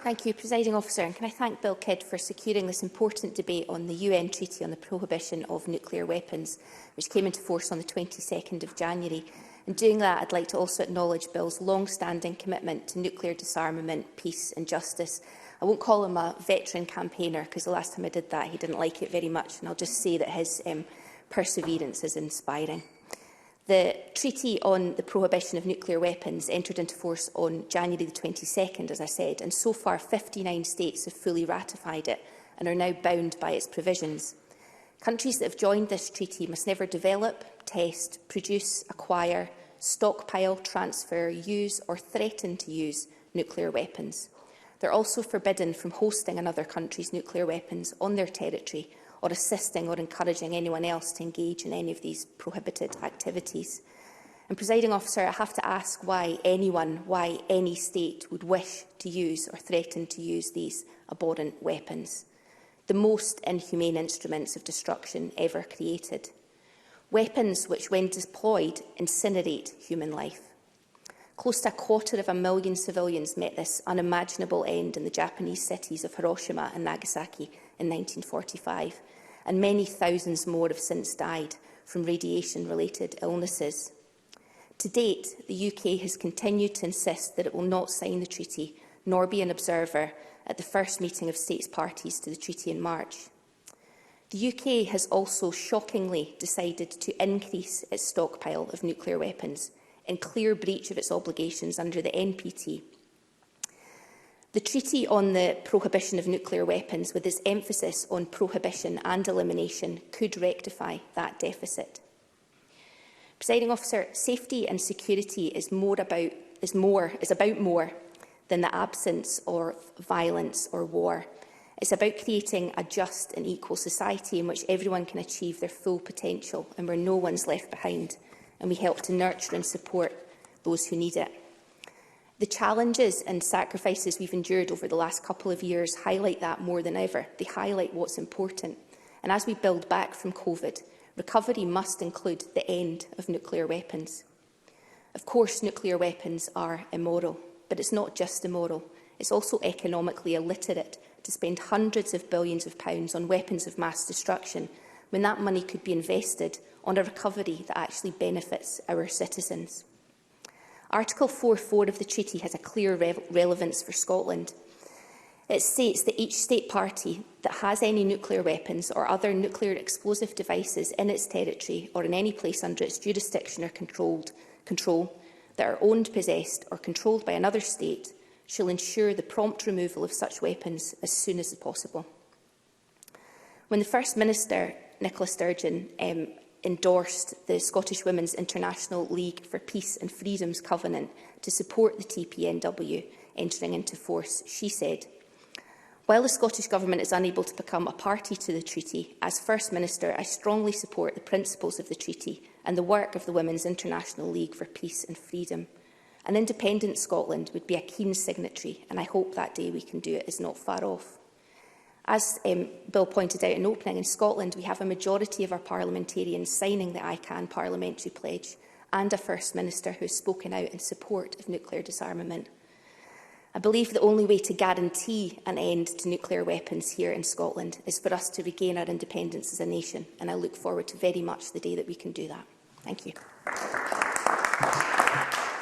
Thank you, Presiding Officer. And can I thank Bill Kidd for securing this important debate on the UN Treaty on the Prohibition of Nuclear Weapons, which came into force on the 22nd of January. In doing that, I'd like to also acknowledge Bill's long-standing commitment to nuclear disarmament, peace and justice. I won't call him a veteran campaigner, because the last time I did that, he didn't like it very much, and I'll just say that his perseverance is inspiring. The Treaty on the Prohibition of Nuclear Weapons entered into force on January the 22nd, as I said, and so far 59 states have fully ratified it and are now bound by its provisions. Countries that have joined this treaty must never develop, test, produce, acquire, stockpile, transfer, use or threaten to use nuclear weapons. They're also forbidden from hosting another country's nuclear weapons on their territory or assisting or encouraging anyone else to engage in any of these prohibited activities. And, Presiding Officer, I have to ask why any state would wish to use or threaten to use these abhorrent weapons, the most inhumane instruments of destruction ever created. Weapons which, when deployed, incinerate human life. Close to 250,000 civilians met this unimaginable end in the Japanese cities of Hiroshima and Nagasaki in 1945, and many thousands more have since died from radiation-related illnesses. To date, the UK has continued to insist that it will not sign the treaty, nor be an observer at the first meeting of states parties to the treaty in March. The UK has also shockingly decided to increase its stockpile of nuclear weapons, in clear breach of its obligations under the NPT. The Treaty on the Prohibition of Nuclear Weapons, with its emphasis on prohibition and elimination, could rectify that deficit. Presiding Officer, safety and security is about more than the absence of violence or war. It's about creating a just and equal society in which everyone can achieve their full potential and where no one's left behind, and we help to nurture and support those who need it. The challenges and sacrifices we've endured over the last couple of years highlight that more than ever. They highlight what's important. And as we build back from COVID, recovery must include the end of nuclear weapons. Of course, nuclear weapons are immoral, but it's not just immoral. It's also economically illiterate to spend hundreds of billions of pounds on weapons of mass destruction when that money could be invested on a recovery that actually benefits our citizens. Article 4.4 of the treaty has a clear relevance for Scotland. It states that each state party that has any nuclear weapons or other nuclear explosive devices in its territory or in any place under its jurisdiction or control that are owned, possessed or controlled by another state shall ensure the prompt removal of such weapons as soon as possible. When the First Minister, Nicola Sturgeon, endorsed the Scottish Women's International League for Peace and Freedom's covenant to support the TPNW entering into force, she said, "While the Scottish Government is unable to become a party to the treaty, as First Minister, I strongly support the principles of the treaty and the work of the Women's International League for Peace and Freedom. An independent Scotland would be a keen signatory, and I hope that day we can do it is not far off." As Bill pointed out in opening, in Scotland we have a majority of our parliamentarians signing the ICANN Parliamentary Pledge and a First Minister who has spoken out in support of nuclear disarmament. I believe the only way to guarantee an end to nuclear weapons here in Scotland is for us to regain our independence as a nation, and I look forward to very much the day that we can do that. Thank you.